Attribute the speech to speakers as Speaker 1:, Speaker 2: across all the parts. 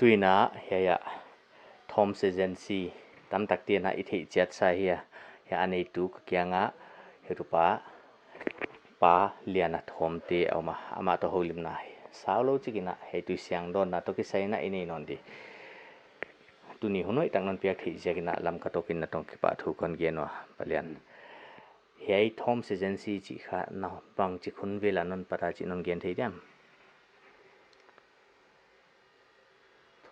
Speaker 1: tuina hiya THOM'S agency tamtakte na ithi chat sa hiya ya anei tu kingakna herupa pa lian thomte ama to houlim na saulo chikina he Tuisiang don na to ki sai na ini non di Tuni hunoi tang non piak theih jakina Lamka tokin na tong ki pa thu kon genwa palian hiai THOM'S agency chi kha na bangchi khun vela non pata chi non gen thei diam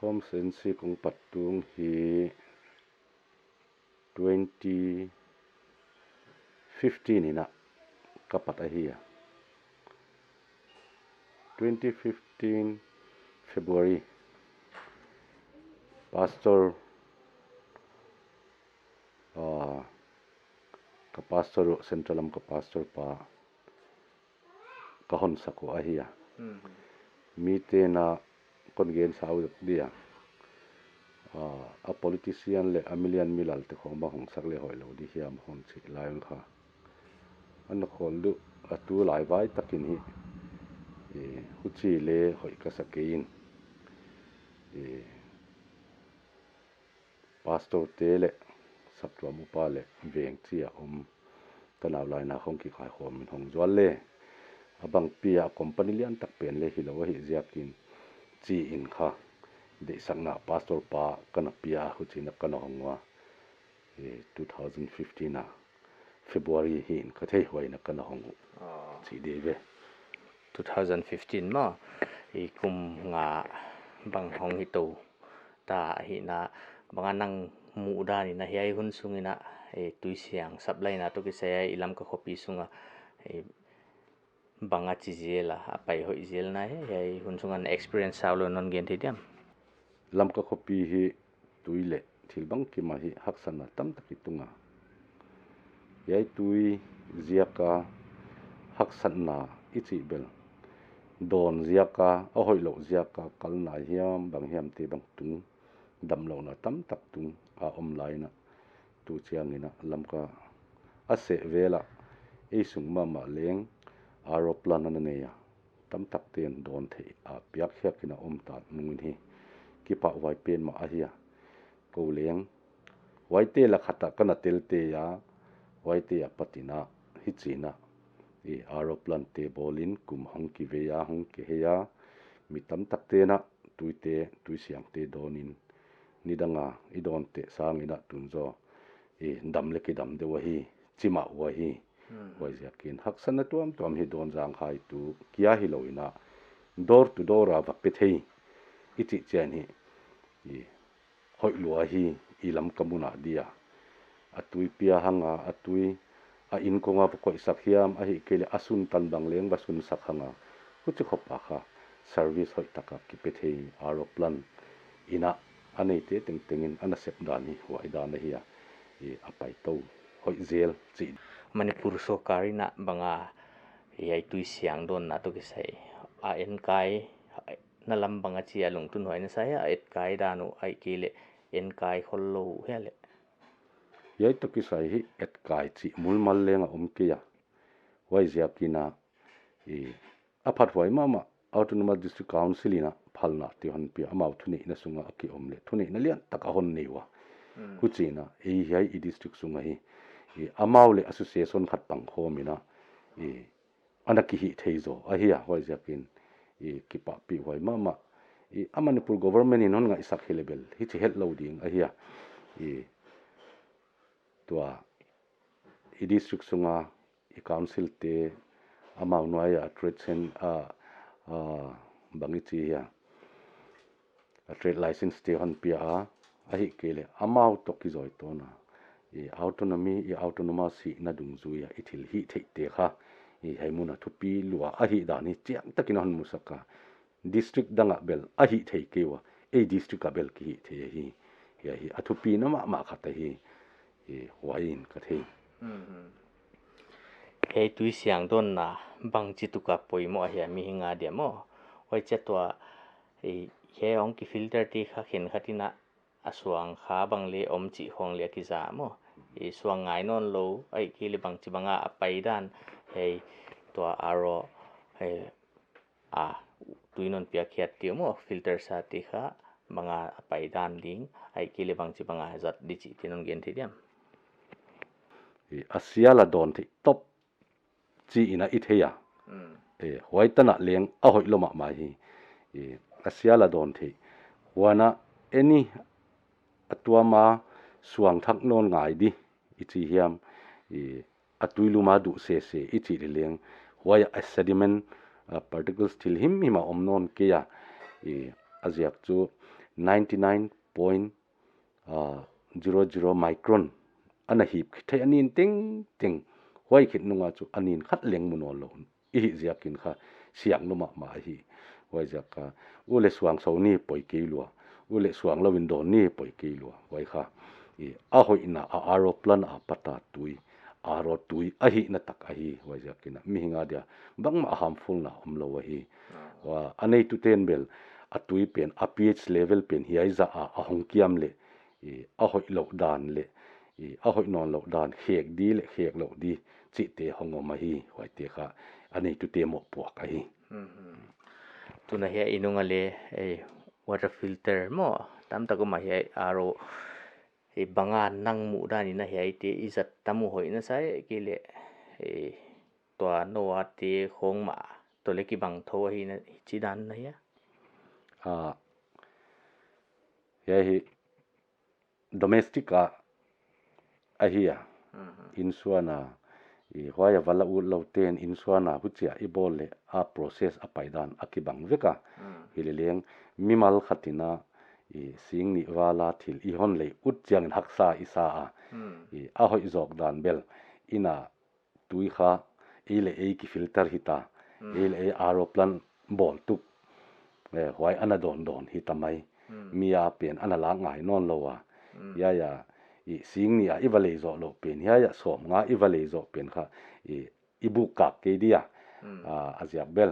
Speaker 2: THOM'S agency kung patung hi 2015 ina kapat ahia 2015 February pastor ka pastor centralam ka pastor pa kahon sako ahia mite na kongen sau dia a politician le a million milal te khoma hong sakle hoilo di hiam hon chi lian kha an khol du atu lai vai takin hi huchi le hoi ka sakein pastor tele sapwa mu pa le veng chia tanaw lai na khong ki khai khom min hong zwal le abang pia company lian tak pen le hilo hi ziakin chi in kha de sangna pastor pa kana pia huchi na kana hongwa 2015 na February hin ka thei hoi na kana hong chi de ve
Speaker 1: 2015 ma kum nga bang hong hi to ta hi na banganang mu da ni na hiai hun sungina Tuisiang sablai na to ki sai ilam ka khopi sunga banga chi jela apai hoi jel na he hun sungan experience saulo non gen thi diam
Speaker 2: Lamka khopi hi tuile thilbang ki ma hi haksana tam taki tunga yai tui ziaka haksanna ichi bel don ziaka a hoilo ziaka kalna hiam bang hiam te bang tung damlo na tam tak tung a omlai na Tuisiang ina Lamka ase vela sung mama leng aeroplan na neya tam tak ten don thei a piak hiakina omta nungin hi kipa wai pen ma ahia ko leng waite la khata kana telte ya waite ya patina hichina aeroplan te bolin kum hong ki veya hong ke heya mi tam tak te na tuite Tuisiang te donin nidanga idon te sangina tunzo ndam le ki dam de wa hi chima wa hi wai ziakin haksana tuam hi don jang khai tu kia hi loina door to door va pe thei ichi chen hi hoi lua hi ilam kamuna dia atui pia hanga atui a in konga ko sak hiam a hi kele asun tan bang leng basun sak hanga huchi khopa kha service hoi taka ki pe thei aeroplan ina anei te tengin ana sep dani wai da na hiya apai to hoi zel chi
Speaker 1: Manipur so karina banga hiai Tuisiang don na to ki sai a en kai na lam banga chi alung tun hoi na sai a et kai danu ai kile en kai khollo hele
Speaker 2: yai to ki sai hi et kai chi mulmal lenga kia wai ziakina aphat hoi mama autonomous district council ina phalna ti hon pi amau thuni na sunga ki omle thuni na lian taka hon niwa kuchina hiai district sunga hi amau le association khat pang khomina anaki hi theizo ahia hoi ziakin kipa pi hoi mama amanipur government in on nga isak level hi chi help loading ahia tua district sunga council te amau noya attraction bangchi ya trade license te hon pia ahi kele amau to ki zoi to na autonomy autonomous hi na dung zuya ithil hi thei te kha haimuna thupi lua ahi dani chiang takin hon musaka district danga bel ahi thei kewa district bel ki thei hi athupi na ma khata hi wain ka thei
Speaker 1: he Tuisiang don na bangchi tuka poimo ahia mi hinga demo hoi chetwa he ong ki filter ti kha khen khatina aswang kha bangle omchi hong le ki za mo suang ngai non lo ai ki le bangchi banga apai dan he to aro he tuinon pia khiat ti mo filter sa ti kha banga pai dan ding ai kile bangchi banga zat di chi tinon gen thiam
Speaker 2: Asia la don thi top chi ina i theia hoi tana leng a hoi loma ma hi Asia la don thi wana any atua ma suang thak non ngai di i chi hiam atui luma du se i chi leng hoi a sediment particles til him hima omnon ke ya aziak chu 99.00 micron ana hip the anin ting ting hoi khit nunga chu anin khat leng muno lo i hi ziakin kha siang luma ma hi hoi zaka ule suang so ni poi ke lua ule suang lo win don ni poi ke lua hoi kha a hoi na a aro plan a pata tui aro tui a hi na tak a hi hoi zakina mi hinga dia bang ma harmful na omlo wa hi wa anei tu ten bel a tui pen a pH level pen hi ai za a hong kiam le a hoi lo dan le a hoi non lo dan khek di le khek lo di chi te hong ma hi hoi te kha anei tu te mo puak a hi
Speaker 1: tuna he inunga le water filter mo tam ta ko ma he aro banga nang mu dani na he te izat tamu hoi na sai kile to no ate khong ma to le ki bang tho hi na chi dan na ya
Speaker 2: hi domestica ahia insuana hoya vala u loten insuana huchia ibole a process a paidan akibang veka hileleng mimal khatina sing ni wala thil I hon le utjang haksa isa a hoi jok dan bel ina tui kha ile ki filter hita ile aro plan bol tu hoi ana don hi tamai mia pen ana la ngai non lowa ya sing ni a ivale zo lo pen ya som nga ivale zo pen kha ibu ka ke dia azia bel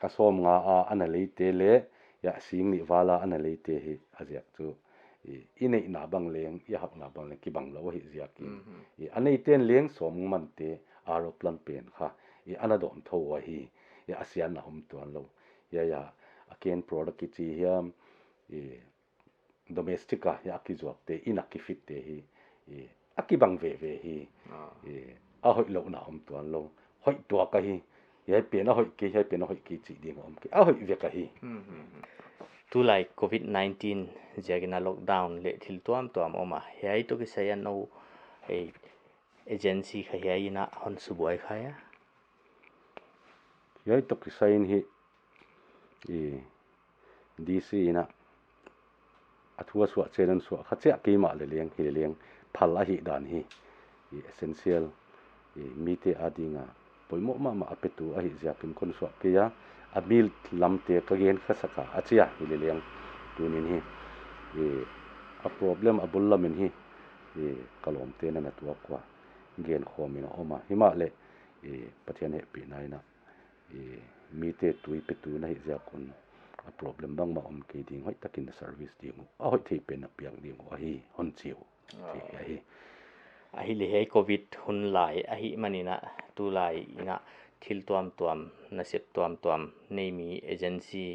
Speaker 2: ka som nga a ana leite le ya sing ni wala ana leite hi azia chu inei na bang leng ya hak na bang leng ki bang lo hi zia ki anei ten leng som man te aro plan pen kha ana don tho wa hi ya asian na hom tuan lo ya again product ki chi hiam domestica ya ki zuak te ina ki fit te hi akibang ve hi a hoi lo na hom tuan lo hoi tua ka hi ya pe na hoi ki chi ding om ki a hoi ve ka hi
Speaker 1: tu lai covid-19 jagina lockdown le thil tuam oma hei to ki sayan no agency kha hei na hon su boy khaya
Speaker 2: ya to ki sain hi DC na athua suak chenan suak khacha ke ma le leng phal a hi dan hi essential mi te adinga poimo ma apetu a hi jakin kon suak ke ya abil lamte ka gen khasaka achia hi le leng tunin hi a problem abul lamin hi kalom te na tuak kwa gen khomina oma hima le pathian he pi nai na mi te tui petu na hi jakun a problem bang ma om ke ding hoi takin service ding a hoi thei pen piang ding a hi hon chiu
Speaker 1: a hi le hei covid hun lai a hi manina tu lai ina thil tuam na sep tuam nei mi agency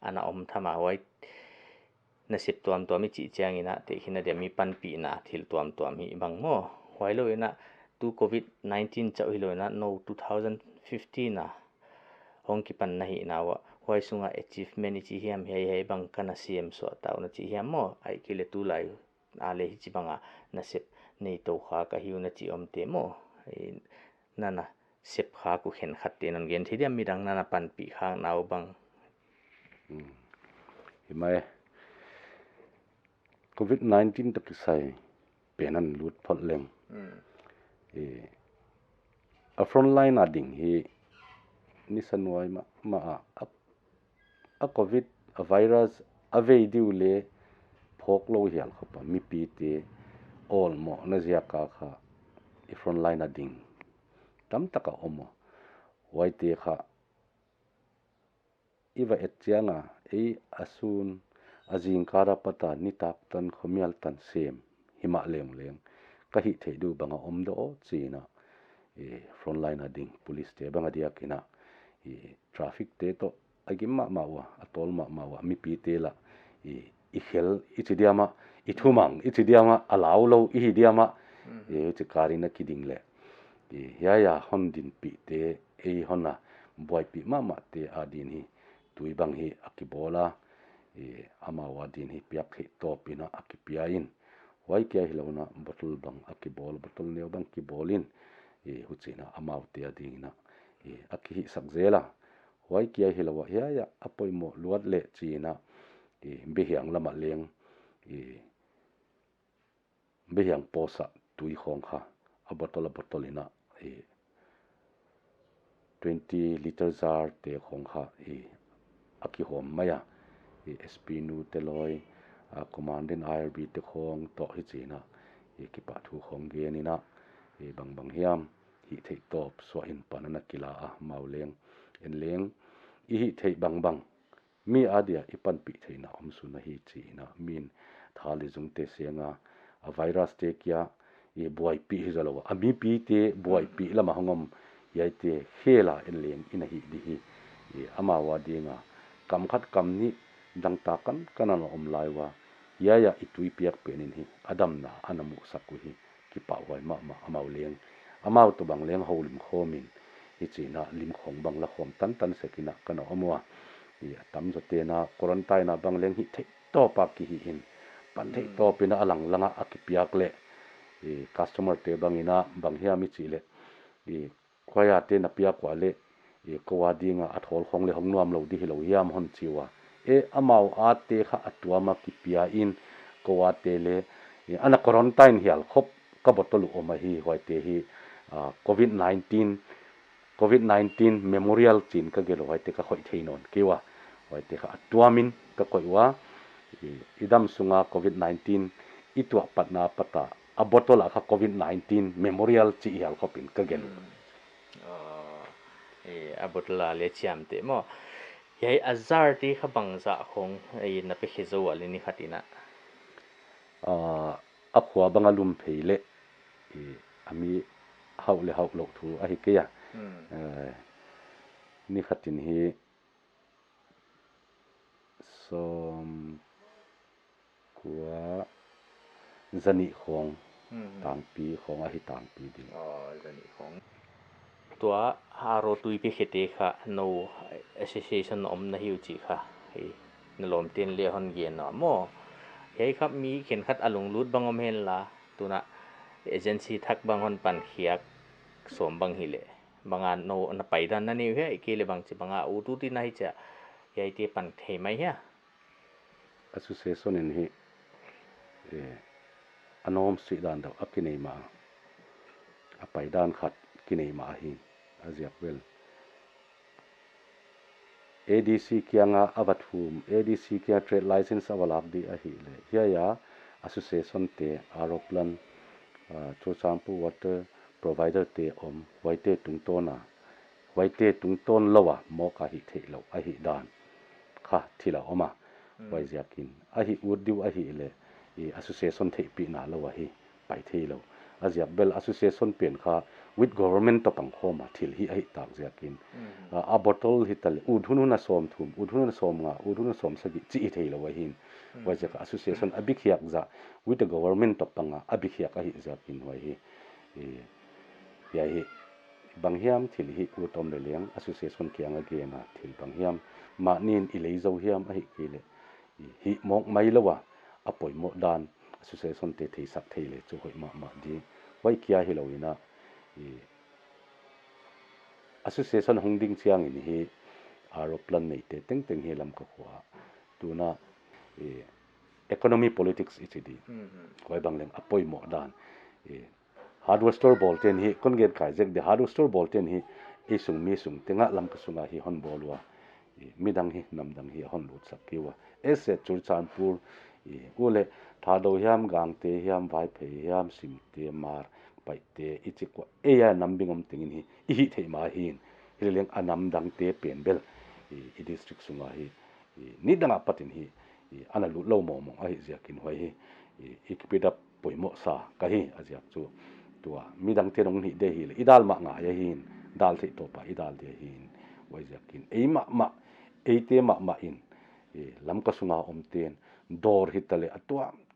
Speaker 1: ana om thama wai na sep tuam mi chi chiang ina te khina de mi pan pi na thil tuam hi bang mo wai lo ina tu covid-19 chau hi lo na no 2015 na hong ki pan na hi na wa hoi sunga achievement chi hiam hei bang kana cm so taw na chi hiam mo ai kile tu lai a le hi chi banga na sep nei to kha ka hiu na chi om te mo nana sep kha ku khen khat te non gen thiam mi dang nana pan pi khang naw bang
Speaker 2: himai covid-19 to sai penan lut phot leng a front line ading hi nisanwai ma a covid a virus a vei diu le phok lo hial khapa mi pi te all mo na zia ka kha i front line ading tam taka omo wai te kha iwa etchianga asun azing kara pata ni tak tan khomial tan sem hima leng ka hi thei du banga om do china front line ading police te banga dia kina traffic te to agim ma wa atol ma wa mi pi te la i khel ichidiama i thumang ichidiama alau lo i hidiama chikarina kiding le ya hon din pi te honna boy pi mama te adin hi tuibang hi akibola amawa din hi piak hi topina akipiain wai kia hilona bottle bang akibol bottle ne bang kibolin huchina amaute adina aki sakzela wai kia hilawa ya apoimo luat le china behiang lama leng behiang posa tui khong kha a bottle ina 20 liter jar te khong kha aki hom maya sp nu te loi commanding irb te khong to hi china ki pa thu khong ge ni na bang hiam hi thei top so in panana kila a mauleng en leng hi thei bang mi adia ipan pi theina omsuna hi china min thali jung te senga a virus te kya buai pi hi zalo a mi pi te buai pi lama hangom hiaite khela en leng ina hi di hi ama wa dinga kam khat kam ni dang ta kan kanana om laiwa ya itui piak penin hi adam na anamu sakku hi ki pa wai ma amau leng amau to bang leng houlim khomin hi china lim khong bang la khom tan sekina kana omwa tam zo te na quarantine na bang leng hi thei to pa ki hi in pan thei to pina alang langa akipiak le customer te bangina bang hiam mi chile khoya te na pia kwa le kowa dinga athol khong le hong nuam lo di hi lo hiam hon chiwa amau a te kha atuama ki pia in kowa te le ana quarantine hial khop ka botolu oma hi hoi te hi covid-19 memorial chin ka gelo hoi te ka khoi theinon kewa hoi te kha atuamin ka koiwa idam sunga covid-19 itwa patna pata a bottle kha covid-19 memorial chi hial khopin ka gelo
Speaker 1: a bottle le chiam te mo yai azar ti kha bangzah khong na pe khizo wali ni khatina
Speaker 2: a khwa bangalum pheile ami haule lo thu a hi ke ya ni khatin hi som kwa zani khong tang pi khong a hi tang pi din
Speaker 1: zani khong tua haro tui pe khete kha no association om na hiu chi kha na lom ten le hon ge na mo hei khap mi khen khat alung lut bangom hen la tuna agency thak bang hon pan khiak som bang hi le banga no na paidan na ni he ke le bang chi banga u tu ti na hi cha yai te pan thei mai ya
Speaker 2: association in hi anom si dan da akinei ma apaidan khat kinei ma hi aziak wel adc kianga avathum adc kia trade license awalak di a hi le ya association te aeroplan cho champu water provider te om waite tungton lowa mo ka hi thei lo a hi dan kha thila oma wai ziakin a hi urdiu a hi le association thei pi na lo hi pai thei lo aziak bel association pen kha with government to pang khoma thil hi a hi tak ziakin a bottle hi tal udhunu na som thum udhunu na som sagi chi thei lo hin wai zaka association abikhiak za with the government to panga abikhiak a hi ziakin wai hi ya hi banghiam thil hi utom le leng association kianga ge na thil banghiam ma nin ilei zo hiam a hi kile hi mok mai lawa apoi mo dan association te thei sak thei le chu hoi ma di wai kia hi loina association hongding chiang in hi aeroplan nei te teng hi lam ka khwa tuna economy politics ichidi koi bangleng apoi mo dan hardware store bolten hi konget khai jek de hardware store bolten hi mi sung tenga lam ka sunga hi hon bolwa midang hi namdang hi hon lut sak kiwa ese churchanpur ule thado hiam gang te hiam vai phe hiam sim te mar pai te ichikwa eya nambingom tingin hi thei ma hin hileng anam dang te pen bel i district sunga hi ni danga patin hi ana lu lo mo a hi ziakin hoi hi ikipida poimo sa ka hi aziak chu tua midang te rong ni de hi idal ma nga ya hin dal thei to pa idal de hin wai ziakin eima ma eite ma in lam ka sunga om ten dor hitale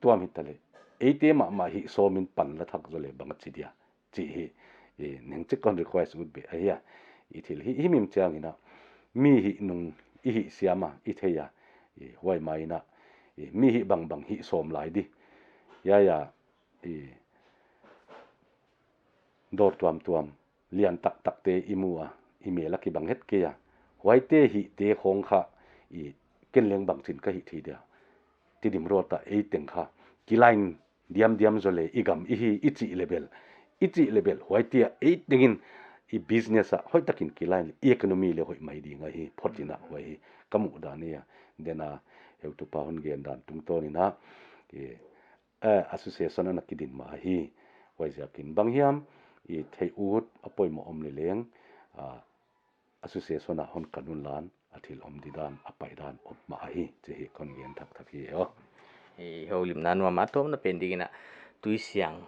Speaker 2: tuam hitale ate ma hi somin pan la thak zole bangchi dia chi hi neng che kon request would be ahia ithil hi himim chang ina mi hi nung I hi siama I theia huai mai na mi hi bang hi som lai di ya dor tuam lian takte imua imela ki bang het ke ya huai te hi te khong kha ken leng bang chin ka hi thi dia ti dim ro ta e teng kha kilain diam zole igam ichi level huai te e dingin I business a hoi takin kilain economy le hoi mai di nga hi photina hoi hi kamu da ne ya dena heu tu pa hon gen dan tung to ni na association na kidin ma hi hoi jakin bang hiam thei ut apoi mo om le leng association a hon kanun lan athil om di dan apai dan om ma hi che hi kon gen thak hi
Speaker 1: houlim nan ma tom na pending na Tuisiang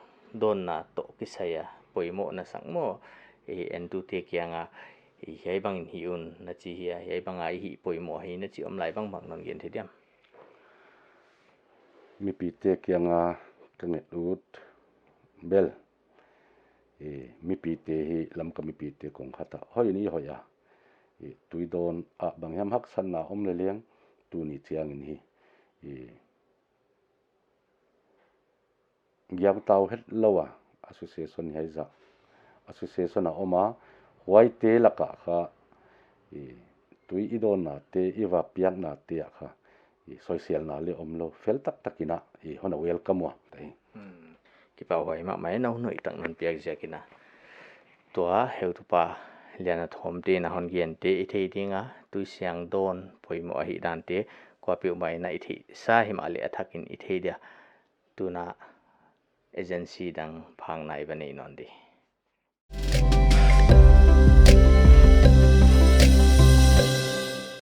Speaker 1: don na to kisaya poimo na sangmo entu te kyanga hiai bang hiun na chi hiai bang ai hi poimo hi na chi om lai bang non gen thediam
Speaker 2: mipi te kyanga kanget ut bel mipi te hi lamka mipi te kong khata hoi ni hoya tuidon bang hiam hak san na om le leng Tuni chiang in hi Siangthou het lowa association hai za association a oma huai te laka kha tui idon na te iwa piak na te kha social na le omlo fel takina hona welcome wa tai
Speaker 1: ki pa hoi ma mai no noi tang non piak jakina tua heu tu pa lian thom te na hon gen te I thei dinga Tuisiang don poimo hi dan te kwa pi mai na I thei sa himale athakin I thei dia tuna agency dang phang nai bane non di